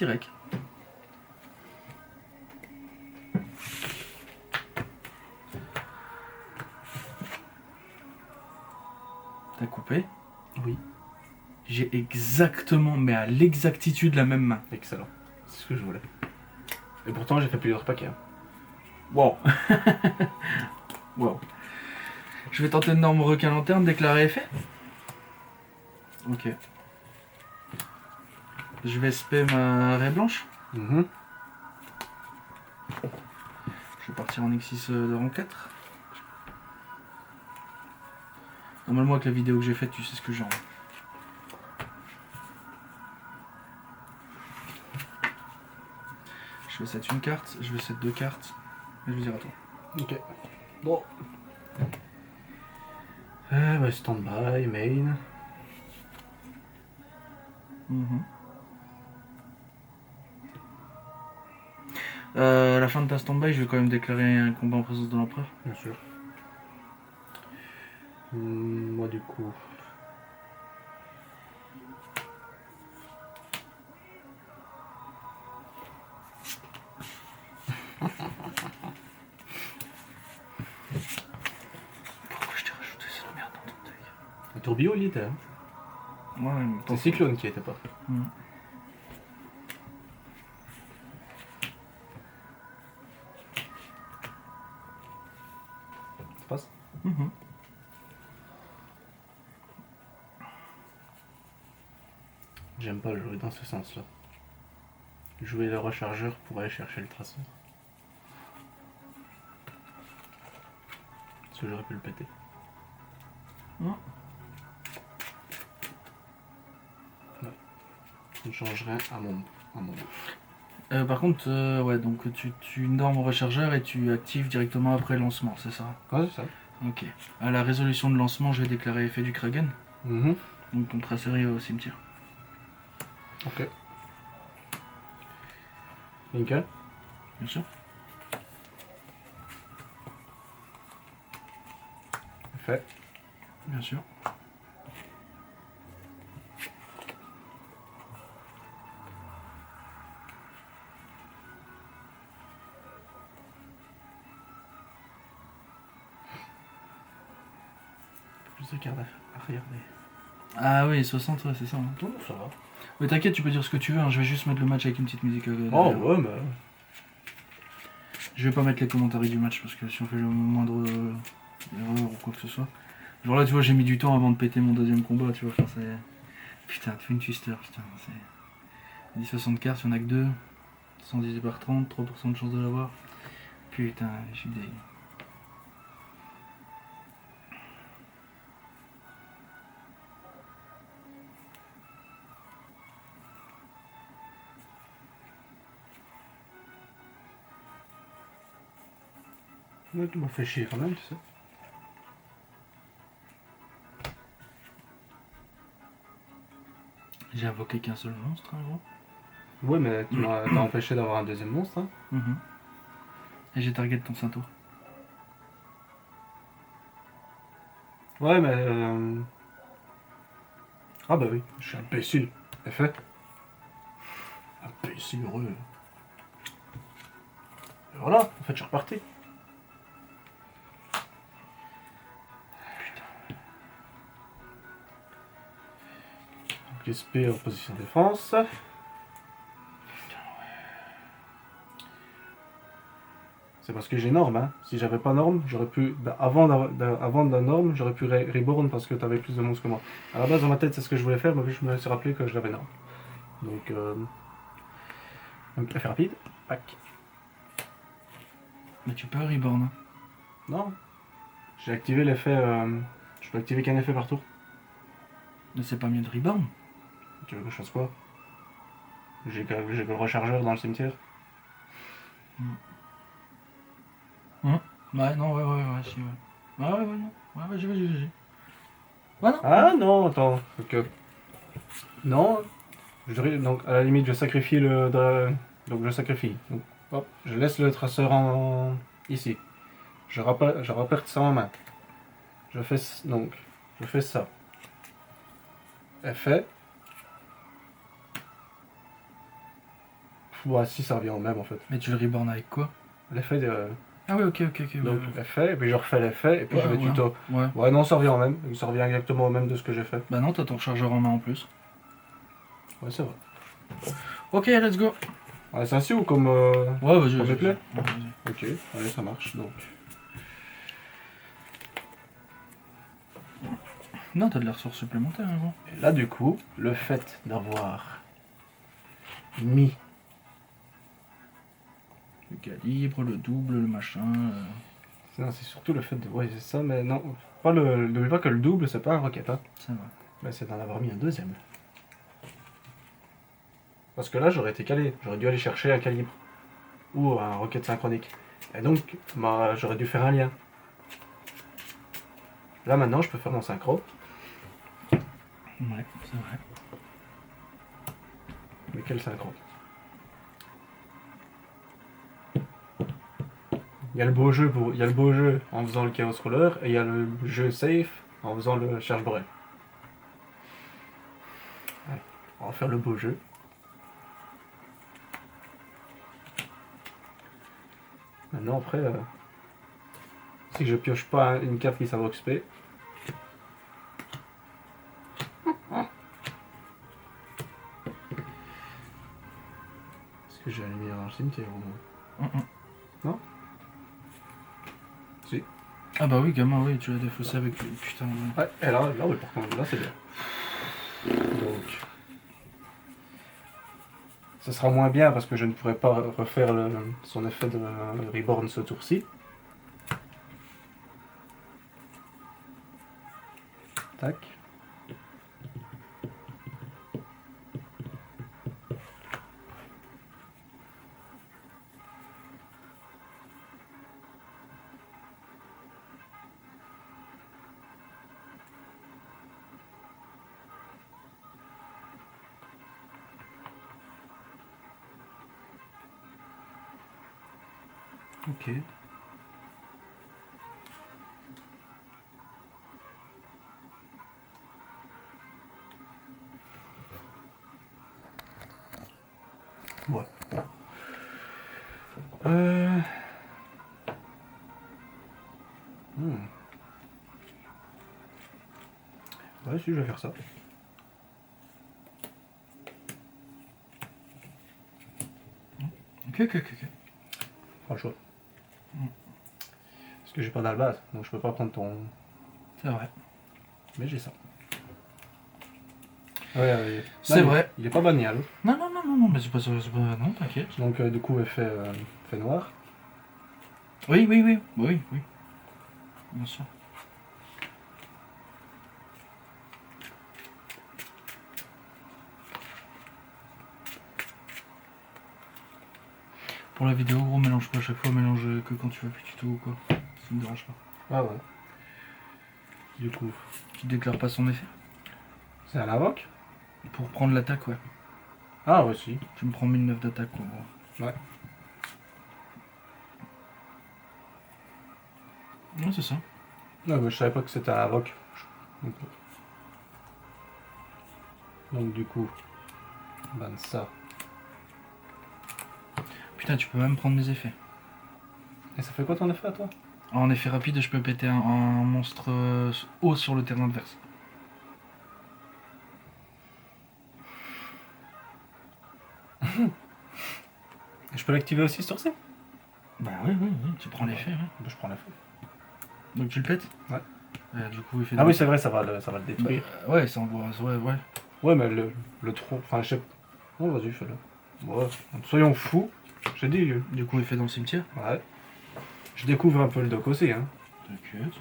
petit rec. T'as coupé? Oui. J'ai exactement, mais à l'exactitude, la même main. Excellent. C'est ce que je voulais. Et pourtant, j'ai fait plusieurs paquets. Hein. Wow. Wow. Je vais tenter de norme requin lanterne, déclarer effet. Ok. Je vais spé ma raie blanche. Mhm. Je vais partir en X6 de rang 4. Normalement, avec la vidéo que j'ai faite, tu sais ce que j'ai en. Je vais set une carte, je vais set 2 cartes. Et je vais dire à toi. Ok. Bon. Bah, stand-by, main. À la fin de ta stand-by, je vais quand même déclarer un combat en présence de l'empereur. Bien sûr. Moi, du coup. Pourquoi je t'ai rajouté cette merde dans ton deck? Le tourbillon, il y était. Hein. Ouais, mais C'est Cyclone qui était pas. Ça passe. J'aime pas le jouer dans ce sens-là. Jouer le rechargeur pour aller chercher le traceur. Parce que j'aurais pu le péter. Non. Ouais. Ça ne change rien à mon goût. Par contre, ouais, donc tu normes au rechargeur et tu actives directement après le lancement, c'est ça? Ouais, c'est ça. Ok. À la résolution de lancement, je vais déclarer effet du Kragen. Mhm. Donc ton traceur est au cimetière. Ok. Nickel. Bien sûr. Fait. Bien sûr. Plus de cartes à regarder. Ah oui, 60, ouais, c'est ça. Hein. Non, ça va. Mais t'inquiète, tu peux dire ce que tu veux, hein. Je vais juste mettre le match avec une petite musique. Oh, derrière. ouais, mais. Je vais pas mettre les commentaires du match parce que si on fait le moindre erreur ou quoi que ce soit. Genre là, tu vois, j'ai mis du temps avant de péter mon deuxième combat, tu vois. Enfin, c'est. Putain, Twin Twister, putain, c'est. 10-60 cartes, il y en a que 2. 110 par 30, 3% de chance de l'avoir. Putain, je suis dégueu. Ouais, tu m'as fait chier quand même, tu sais. J'ai invoqué qu'un seul monstre, hein, gros. Ouais, mais tu m'as empêché d'avoir un deuxième monstre. Hein. Et j'ai target ton Saintour. Ouais, mais. Ah, bah oui, je suis imbécile. Effet. Imbécile heureux. Et voilà, en fait, je suis reparti. Donc, SP en position défense. C'est parce que j'ai norme, hein. Si j'avais pas norme, j'aurais pu. Avant de la norme, j'aurais pu reborn parce que t'avais plus de monstres que moi. À la base, dans ma tête, c'est ce que je voulais faire, mais je me suis rappelé que je l'avais norme. Donc, effet rapide. Pack. Mais tu peux reborn. Hein. Non. J'ai activé l'effet. Je peux activer qu'un effet par tour. Mais c'est pas mieux de reborn. Tu veux que je fasse quoi? J'ai que le rechargeur dans le cimetière. Ouais, non, ouais, si, ouais. Ouais, non. Ouais, vas-y. Ouais, non. Ah non, attends. Non. Donc, à la limite, je sacrifie donc, je sacrifie. Donc, hop, je laisse le traceur ici. Je repère ça en main. Je fais ça. Effet. Ouais, si ça revient au même en fait. Mais tu le reborn avec quoi? L'effet de. Ah oui, ok. Donc l'effet, et puis je refais l'effet, et puis je vais ouais. tuto. Ouais. Ouais, non, ça revient au même. Ça revient exactement au même de ce que j'ai fait. Bah non, t'as ton chargeur en main en plus. Ouais, c'est vrai. Ok, let's go. Ouais, c'est ainsi ou comme. Ouais, vas-y, Comme vas-y. les plaies Ouais, vas-y. Ok, allez, ça marche donc. Non, t'as de la ressource supplémentaire, hein, gros. Et là, du coup, le fait d'avoir mis. Le calibre, le double, le machin. Non, c'est surtout le fait de. Ouais, c'est ça, mais non. Pas le. N'oublie pas que le double, c'est pas un rocket, hein. Ça va. Mais c'est d'en avoir mis un deuxième. Parce que là, j'aurais été calé. J'aurais dû aller chercher un calibre. Ou un rocket synchronique. Et donc, bah, j'aurais dû faire un lien. Là, maintenant, je peux faire mon synchro. Ouais, c'est vrai. Mais quel synchro? Il y a le beau jeu il y a le beau jeu en faisant le Chaos Roller et il y a le jeu safe en faisant le Charge Borel. Ouais, on va faire le beau jeu. Maintenant après, si je pioche pas une carte qui s'invoque XP. Est-ce que j'ai allumé dans le cimetière au moins? Non? Si. Ah bah oui, gamin, oui, tu l'as défaussé avec... Putain, ouais. Ouais, et là oui, par contre, là c'est bien. Donc, ça sera moins bien parce que je ne pourrai pas refaire son effet de Reborn ce tour-ci. Tac. Ok. Ouais. Hmm. Ouais, si, je vais faire ça. Ok. Pas le choix. Parce que j'ai pas d'albaz, donc je peux pas prendre ton. C'est vrai. Mais j'ai ça. Ouais, C'est vrai. Il est pas banni, l'autre. Non, mais c'est pas... Non, t'inquiète. Donc, du coup, effet noir. Oui. Bien sûr. Pour la vidéo, gros, mélange pas à chaque fois, mélange que quand tu fais plus tuto ou quoi. Ça me dérange pas. Ah ouais. Du coup, Tu déclares pas son effet. c'est un invoque. Pour prendre l'attaque, ouais. Ah ouais, si. Tu me prends 1009 d'attaque, quoi, gros. Ouais. Ouais, c'est ça. Non, mais je savais pas que c'était un invoque. Donc, du coup, ban ça. Putain, tu peux même prendre mes effets. Et ça fait quoi ton effet à toi? En effet rapide, je peux péter un monstre haut sur le terrain adverse. Je peux l'activer aussi sur ça? Bah oui, tu prends l'effet, ouais. Bah, je prends l'effet. Donc tu le pètes. Ouais. Du coup, effet Ah oui, c'est vrai, ça va le détruire. ouais, ça envoie... Ouais. Ouais, mais le tronc. Enfin, je sais. Oh, vas-y, fais-le. Ouais, soyons fous. J'ai dit. Du coup, effet dans le cimetière. Ouais. Je découvre un peu le doc aussi, hein. T'inquiète.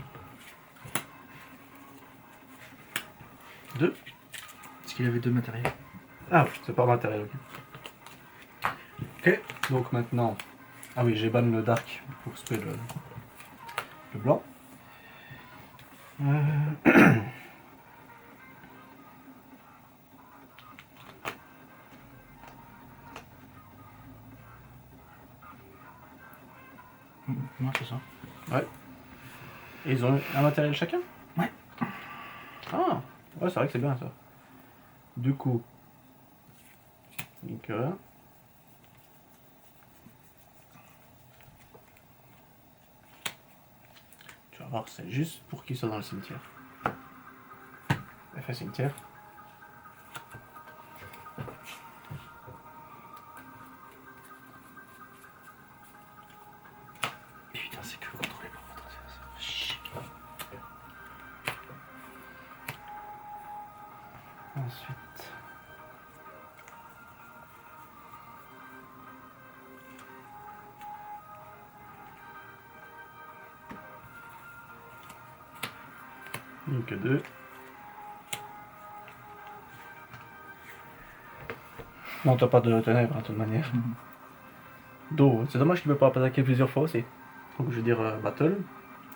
2. Parce qu'il avait 2 matériels. Ah oui, c'est pas matériel, ok. Ok, donc maintenant. Ah oui, j'ai ban le dark pour spell le blanc. Ouais, c'est ça. Ouais. Et ils ont un matériel chacun? Ouais. Ah, ouais, c'est vrai que c'est bien ça. Du coup. Donc, Alors c'est juste pour qu'il soit dans le cimetière. Effet cimetière. Putain, c'est que contrôlé par votre adversaire. Chic. Ensuite. Une que deux. Non, t'as pas de ténèbres, hein, de toute manière. Do, c'est dommage qu'il ne peut pas attaquer plusieurs fois aussi. Donc je vais dire battle.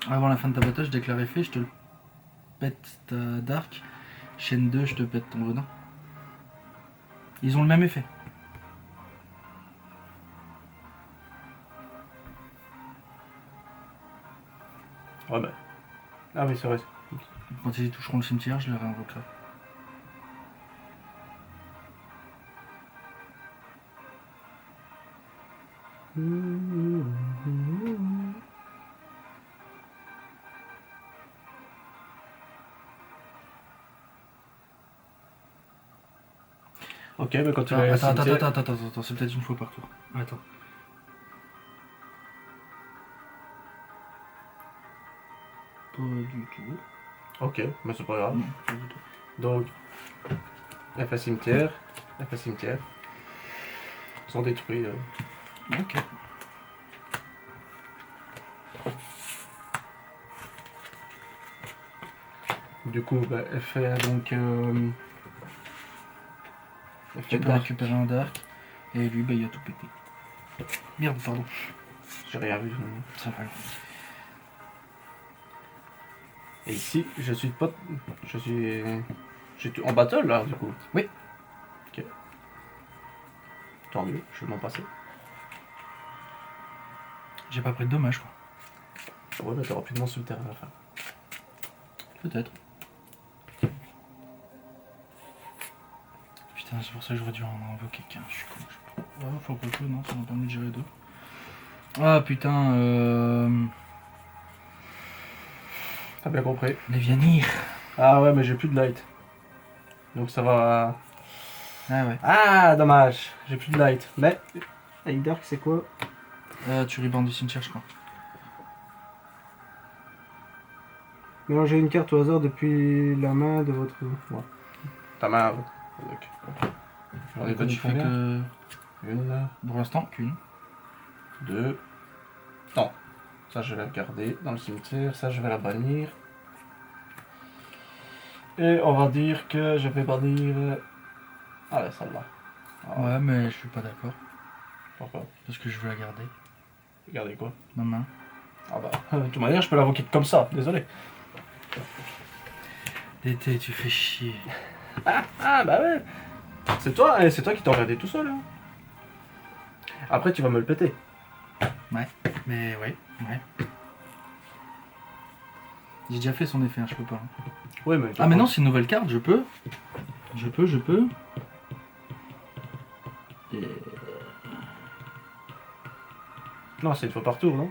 Avant la fin de ta bataille, je déclare effet, je te le pète ta Dark. Chaîne 2, je te pète ton Venin. Ils ont le même effet. Ouais, bah. Ah oui, c'est vrai. Quand ils toucheront le cimetière, je les réinvoquerai. Ok, mais quand tu Attends, vas attends, c'est peut-être une fois par tour. Attends. Pas du tout. Ok, mais c'est pas grave. Non, pas du tout. Donc, effet cimetière, effet cimetière. Ils sont détruits. Ok. Du coup, bah, effet donc. Tu peux récupérer un Dark. Et lui, bah, il a tout pété. Merde, pardon. J'ai rien vu. Ça va. Et ici, je suis pas. Je suis. Je suis en battle là, du coup. Oui. Ok. Tant mieux, je vais m'en passer. J'ai pas pris de dommages, quoi. Ouais, bah t'auras plus de monstres sur le terrain à la fin. Peut-être. Putain, c'est pour ça que j'aurais dû en invoquer qu'un. Je suis con. Ouais, faut que non, ça m'a permis de gérer deux. Ah putain, T'as bien compris. les Vianir. Ah ouais, mais j'ai plus de light. Donc ça va. Ah ouais. Ah, dommage. J'ai plus de light. Mais. Avec Dark, c'est quoi? Tu rebornes du cimetière, je crois. Mélangez une carte au hasard depuis la main de votre. Ouais. Ta main. Ok. J'en ai Du coup, connu tu fais combien? que. Une, Pour l'instant, qu'une. deux. Non. Ça, je vais la garder dans le cimetière. Ça, je vais la bannir. Et on va dire que je vais bannir. Ah ouais, celle-là. Ah, Ouais, mais je suis pas d'accord. Pourquoi? Parce que je veux la garder. Regardez quoi? Ma main. Ah bah, de toute manière, je peux l'invoquer comme ça. Désolé. D'été, tu fais chier. Ah bah ouais. C'est toi qui t'en regardé tout seul. Hein. Après, tu vas me le péter. Mais ouais. J'ai déjà fait son effet, hein, je peux pas. Hein. Ouais, mais. Ah, mais non, c'est une nouvelle carte, je peux. Je peux. Et... Non, c'est une fois par tour, non?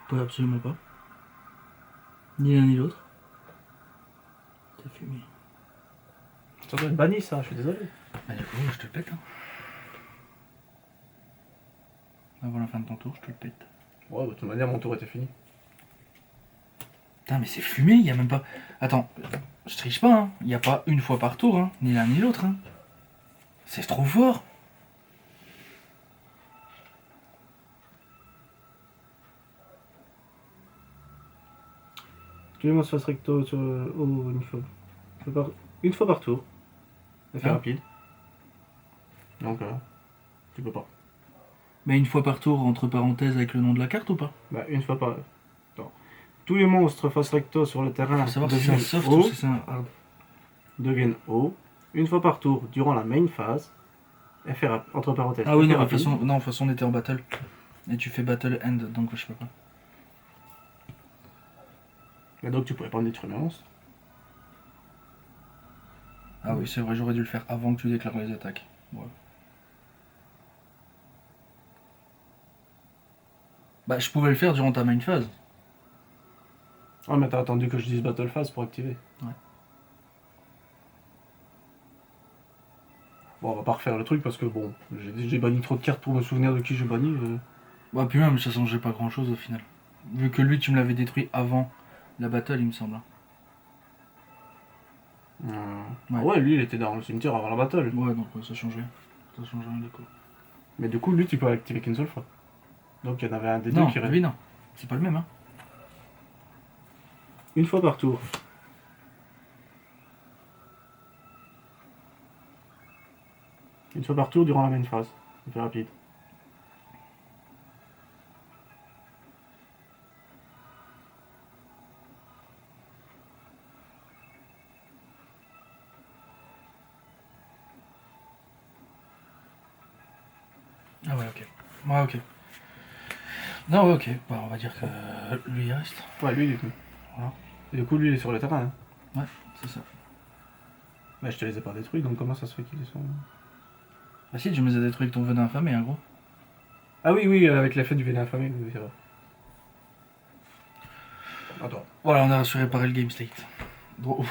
Pas absolument pas. Ni l'un ni l'autre. T'as fumé. Ça doit être banni, ça. Je suis désolé. Bah, du coup, je te le pète. Hein. Avant la fin de ton tour, je te le pète. Ouais, bah, de toute manière, mon tour était fini. Putain, mais c'est fumé, il y a même pas. Attends, je triche pas, hein. Il y a pas une fois par tour, hein. Ni l'un ni l'autre, hein. C'est trop fort. Tous les monstres face recto sur. Oh, une fois par tour. Effet Ah. rapide. Donc, tu peux pas. Mais une fois par tour, entre parenthèses, avec le nom de la carte ou pas? Bah, une fois par. Attends. Tous les monstres face recto sur le terrain Faut savoir si c'est un deviennent soft haut, ou si c'est un hard. deviennent haut, une fois par tour durant la main phase. Effet entre parenthèses. Ah oui, effet non, de toute rapide. façon, on était en battle. Et tu fais battle end, donc je sais pas quoi. Et donc, tu pourrais pas me détruire mes monstres. Ah oui, c'est vrai, j'aurais dû le faire avant que tu déclares les attaques. Ouais. Bah, je pouvais le faire durant ta main phase. Ouais, mais t'as attendu que je dise Battle Phase pour activer. Ouais. Bon, on va pas refaire le truc parce que bon, j'ai banni trop de cartes pour me souvenir de qui j'ai banni. Bah, puis même, ça changeait pas grand chose au final. Vu que lui, tu me l'avais détruit avant la battle, il me semble. Ah ouais, lui il était dans le cimetière avant la battle. Ouais, donc ça changeait. Ça changeait rien du coup. Mais du coup, lui tu peux l'activer qu'une seule fois. Donc il y en avait un des Non, deux qui restait. lui non. C'est pas le même, hein. Une fois par tour. Une fois par tour durant la main phase. C'est plus rapide. Ah ouais, ok. Ouais, ok. Non, ouais, ok. Bah, on va dire que lui, il reste. Ouais, lui il est venu. Voilà. Et du coup, lui il est sur le terrain. Hein. Ouais, c'est ça. Mais je te les ai pas détruits, donc comment ça se fait qu'ils sont. Bah si, tu me les as détruits avec ton venin infamé, hein, gros. Ah oui, oui, avec l'effet du vénin affamé, oui, c'est vrai. Attends. Voilà, on a su réparer le game state. Draw.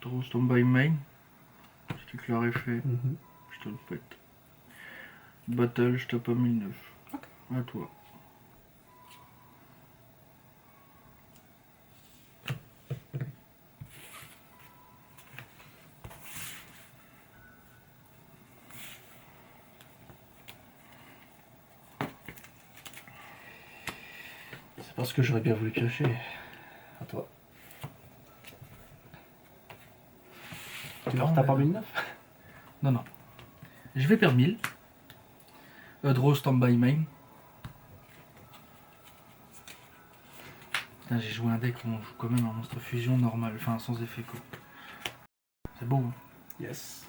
Draw stand by main. Si tu l'aurais fait, je te le pète. Battle, je tape à 1009. À toi. C'est parce que j'aurais bien voulu piocher. À toi. Tu me Non, retapes en mais- 1009. Non, non. Je vais perdre 1000. Draw stand by main. Putain, j'ai joué un deck où on joue quand même un monstre fusion normal, enfin sans effet quoi. C'est beau, hein. Yes.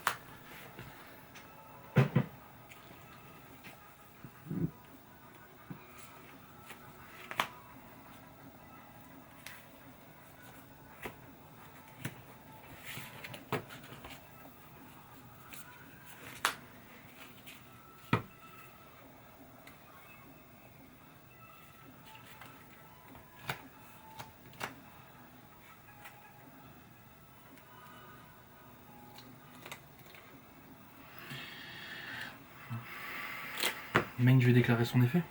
Main, je vais déclarer son effet.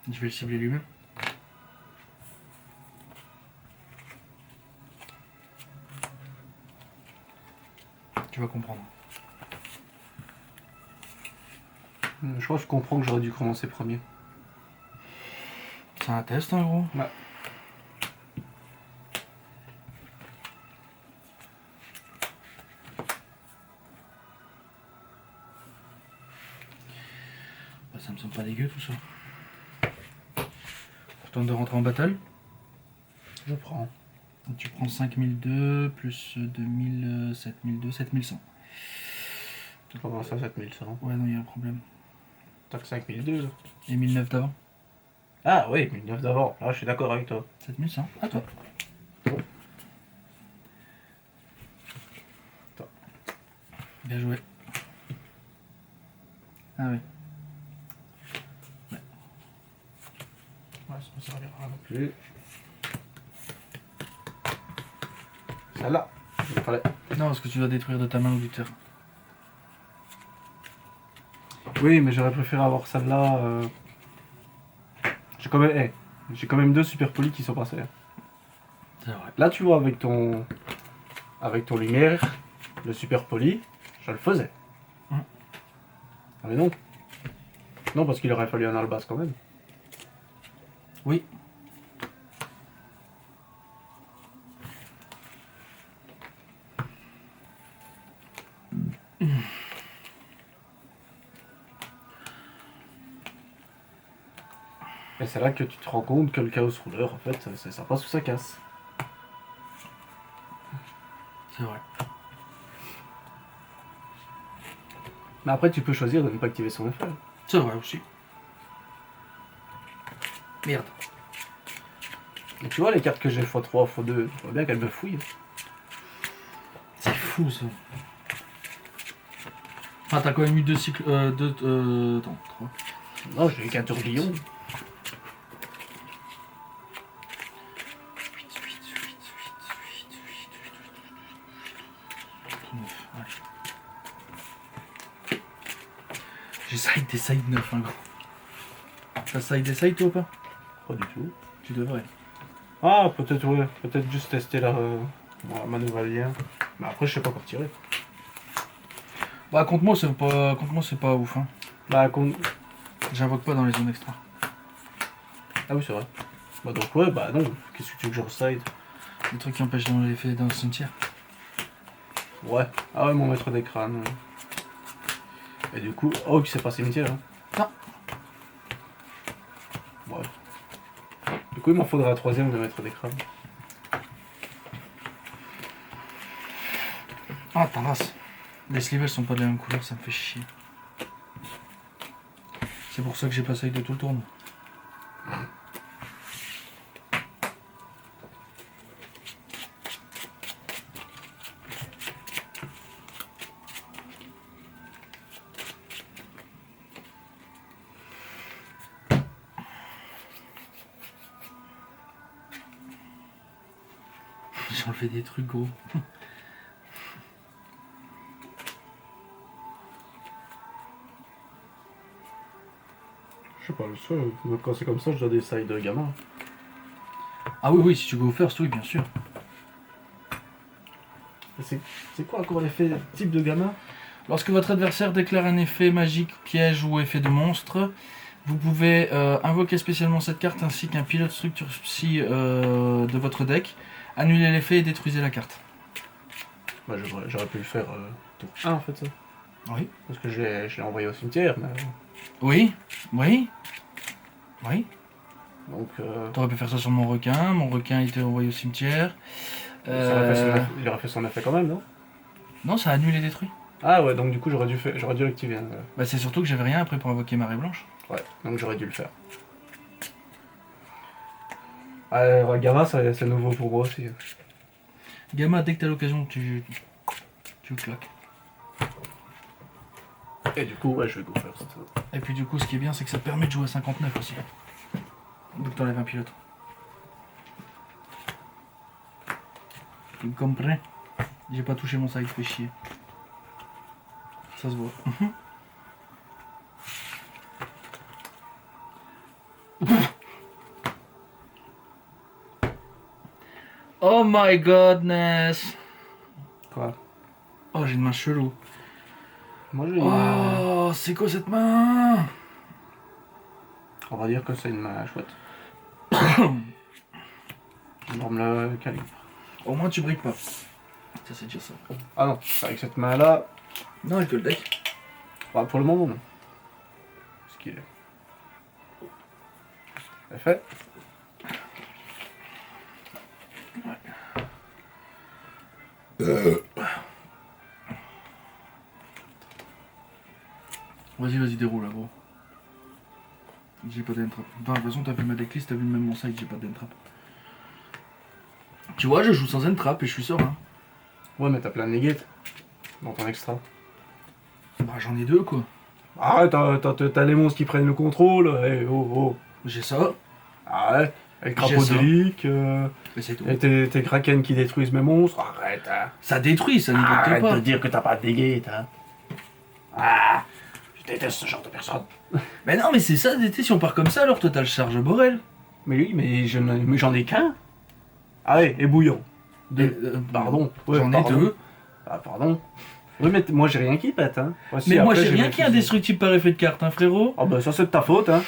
Je vais le cibler lui-même. Tu vas comprendre. Je crois que je comprends que j'aurais dû commencer premier. C'est un test, en gros. Ouais. Bah, ça me semble pas dégueu tout ça. Je tente de rentrer en battle. Je prends. Donc, tu prends 5002 plus 2000, 7002, 7100. Comment ça, 7100? Ouais, non, il y a un problème. T'as que 5002. Et 1009 d'avant. Ah oui, 1009 d'avant. Là, je suis d'accord avec toi. 7100, à toi. Attends. Bien joué. Ah oui. Ouais, ça ne servira non plus. Celle-là, il fallait. Non, parce que tu dois détruire de ta main ou du terrain. Oui, mais j'aurais préféré avoir celle-là. J'ai quand même deux super polis qui sont passés. C'est vrai. Là, tu vois, avec ton lumière, le super poli, je le faisais. Hum. Ah, mais non. Non, parce qu'il aurait fallu un albas quand même. Oui. Et c'est là que tu te rends compte que le chaos rouleur, en fait, ça passe ou ça casse. C'est vrai. Mais après, tu peux choisir de ne pas activer son effet. C'est vrai aussi. Merde. Et tu vois, les cartes que j'ai x3, x2, tu vois bien qu'elles me fouillent. C'est fou ça. Enfin, t'as quand même eu deux cycles. Attends, 3. Non, j'ai qu'un tourbillon. J'ai side des side 9, hein, gros. T'as side des side toi ou pas? Pas du tout. Tu devrais. Ah, peut-être, ouais. Peut-être juste tester ma nouvelle lien. Mais après, je sais pas quoi retirer. Bah contre moi c'est pas ouf hein. Bah, J'invoque pas dans les zones extra. ah oui, c'est vrai. Bah, donc, ouais, bah non. Qu'est-ce que tu veux que je reside? Les trucs qui empêchent dans l'effet dans le cimetière. Ouais. Ah ouais, mon maître des crânes. Ouais. Et du coup, oh, c'est pas cimetière. Hein. Non. Ouais. Du coup, il m'en faudra un troisième de maître des crânes. Ah ta race. Les slivels sont pas de la même couleur, ça me fait chier. C'est pour ça que j'ai pas side de tout le tournoi. J'ai enlevé des trucs gros. Je sais pas, le seul, quand c'est comme ça, je dois des sides de gamin. Ah oui, si tu go first, oui, bien sûr. C'est quoi encore l'effet type de gamin? Lorsque votre adversaire déclare un effet magique, piège ou effet de monstre, vous pouvez invoquer spécialement cette carte ainsi qu'un pilote structure psy de votre deck. Annulez l'effet et détruisez la carte. Bah, j'aurais pu le faire tour 1 en fait, ça. Oui. Parce que je l'ai envoyé au cimetière, mais. Oui. Donc. T'aurais pu faire ça sur mon requin était envoyé au cimetière. Il aurait fait son effet quand même, non? Non, ça a annulé détruit. Ah ouais, donc du coup j'aurais dû l'activer. Hein, voilà. Bah c'est surtout que j'avais rien après pour invoquer marée blanche. Ouais, donc j'aurais dû le faire. Ouais, Gamma, c'est nouveau pour moi aussi. Gamma, dès que t'as l'occasion, tu claques. Et du coup, ouais, je vais go first. Et puis du coup, ce qui est bien, c'est que ça te permet de jouer à 59 aussi. Donc t'enlèves un pilote. Tu me comprends? J'ai pas touché mon side, fait chier. Ça se voit. Oh my godness! Quoi? Oh, j'ai une main chelou. Moi j'ai Oh, c'est quoi cette main? On va dire que c'est une main chouette. Norme le calibre. Au moins tu brilles pas. Ça c'est déjà ça. Ah non, avec cette main là, Non, avec le deck. bah, pour le moment non. Ce qu'il est. C'est fait. Vas-y, déroule là, gros. J'ai pas d'entrap. Enfin, de toute façon, t'as vu ma decklist, t'as vu même mon side, j'ai pas d'entrap. Tu vois, je joue sans entrap et je suis serein. Ouais, mais t'as plein de négates dans ton extra. Bah, j'en ai deux, quoi. Ah ouais, t'as les monstres qui prennent le contrôle. Eh, oh. J'ai ça, Ah ouais, avec J'ai Crapaudique, et c'est tout. et tes kraken qui détruisent mes monstres. Arrête, hein. Ça détruit, ça n'égate Arrête pas. de dire que t'as pas de dégâts, hein. Ah, je déteste ce genre de personne. Mais non, mais c'est ça, d'été, si on part comme ça, alors toi t'as le charge Borel. Mais oui, mais j'en ai qu'un. Ah ouais, et bouillon. Pardon. Ouais, J'en ai pardon. deux. Ah, pardon. Oui, mais moi j'ai rien qui pète, hein. Voici, Mais moi après, j'ai rien mes qui est fusils. indestructible par effet de carte, hein, frérot. Ah bah ça c'est de ta faute, hein.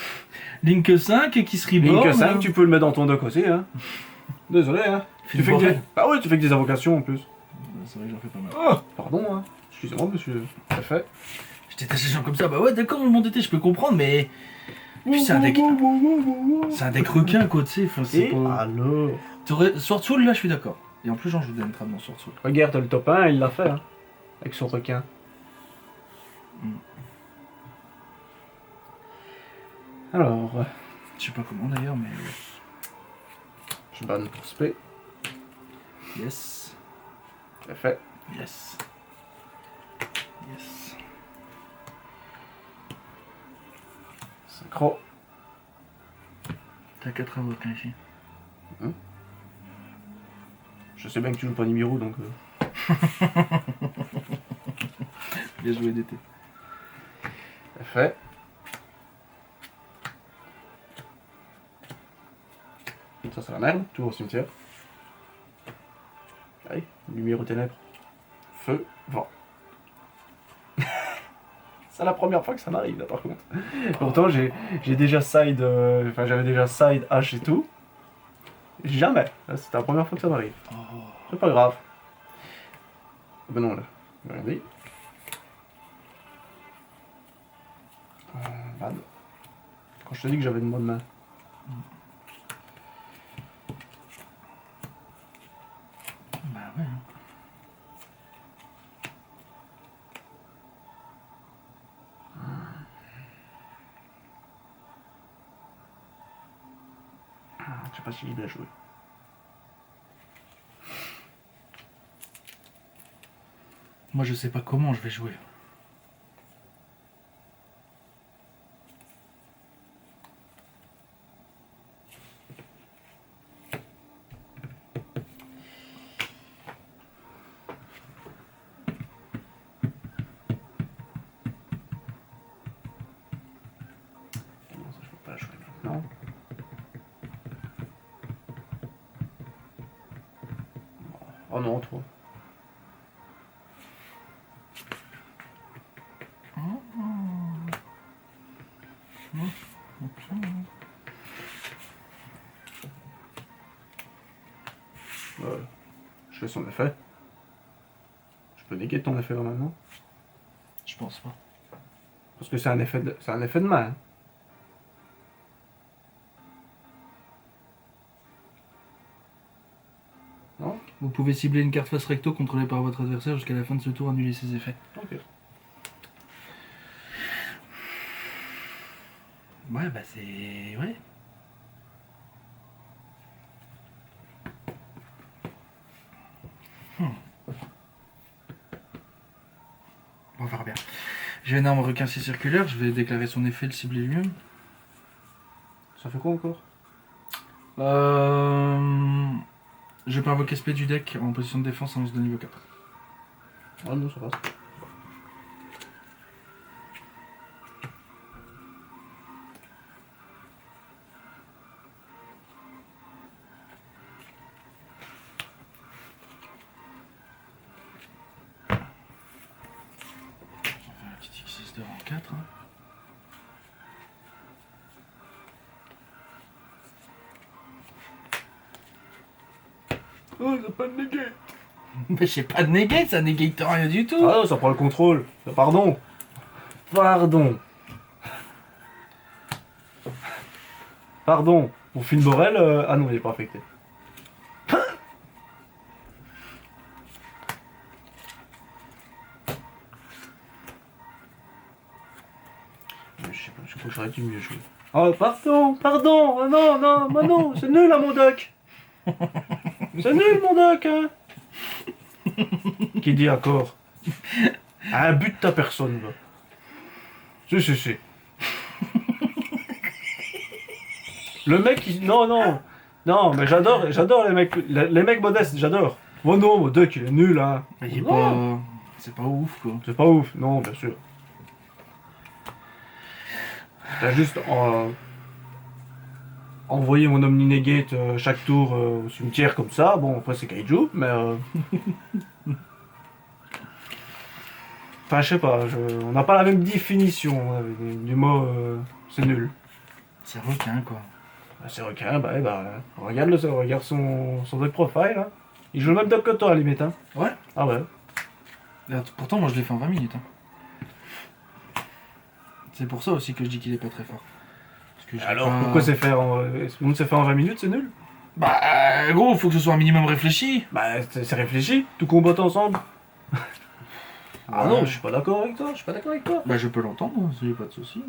Link 5 et qui se reborn. Link 5, tu peux le mettre dans ton deck aussi, hein. Désolé, hein. Phil Tu fais que Borel. des... Ah ouais, tu fais que des invocations en plus. C'est vrai que j'en fais pas mal. Oh, pardon, hein. Excusez-moi, monsieur. Ça fait. Je déteste les gens comme ça, bah ouais, d'accord, mon d'été, je peux comprendre, mais. Puis c'est un deck. C'est un deck requin, quoi, tu sais. Enfin, c'est Et pas. alors Sword Soul, là, je suis d'accord. Et en plus, j'en joue des entraves dans Sword Soul. Regarde le top 1, il l'a fait, hein. Avec son requin. Alors, Je sais pas comment d'ailleurs, mais. je banne pour spé. Yes. C'est fait. Yes. Yes. Synchro. T'as 4 avocats ici. Je sais bien que tu joues pas Nibiru, donc... Bien joué d'été. Fait. Ça c'est la merde, toujours au cimetière. Allez, lumière aux ténèbres. Feu, vent. C'est la première fois que ça m'arrive là par contre. Pourtant j'ai déjà side, enfin j'avais déjà side H et tout. Jamais. Là, c'était la première fois que ça m'arrive. Oh. C'est pas grave. Ben non là. Regardez. Bad. Quand je te dis que j'avais une bonne main. Bah ouais. Hein. Je sais pas si j'ai bien joué. Moi je sais pas comment je vais jouer. Non, ça je peux pas la jouer maintenant. Oh non, toi. Je fais son effet. Je peux néguer ton effet là maintenant. Je pense pas. Parce que c'est un effet de main. Hein. Non? Vous pouvez cibler une carte face recto contrôlée par votre adversaire jusqu'à la fin de ce tour, annuler ses effets. Ok. Ouais, bah c'est... Ouais. On verra bien. J'ai un arme requin circulaire, je vais déclarer son effet, le cibler lui-même. Ça fait quoi encore? Je peux invoquer SP du deck en position de défense en lance de niveau 4. Ah non, ça passe. On va faire un petit X6 devant 4. Hein. Oh, ça pas de negate. Mais j'ai pas de negate, ça negate rien du tout. Ah non, ça prend le contrôle. Pardon. Pardon. Pardon. Mon film Borel, ah non, il est pas affecté. Je sais pas, je crois que j'aurais dû mieux jouer. Oh, pardon, pardon, oh, non, non, mais non, c'est nul à mon deck. C'est nul mon deck, hein. Qui dit accord? Un but ta personne, là. Si. Le mec, non, mais j'adore les mecs modestes, j'adore. Oh non, mon deck, il est nul, hein. Mais il est Non. pas... C'est pas ouf, quoi. C'est pas ouf, non, bien sûr. T'as juste envoyé mon Omni-Negate chaque tour au cimetière comme ça. Bon, après c'est Kaiju, mais... Enfin, je sais pas, on n'a pas la même définition hein, du mot c'est nul. C'est requin, quoi. Bah, c'est requin, regarde son deck profile, hein. Il joue le même deck que toi à la limite, hein. Ouais. Ah ouais. Pourtant, moi je l'ai fait en 20 minutes. Hein. C'est pour ça aussi que je dis qu'il est pas très fort. Parce que j'ai Alors pas- pourquoi c'est fait en... ce monde s'est fait en 20 minutes, c'est nul? Bah, gros, faut que ce soit un minimum réfléchi. Bah c'est réfléchi, tout combat ensemble. Ah Ouais. non, je suis pas d'accord avec toi, Bah, je peux l'entendre, hein, j'ai pas de soucis.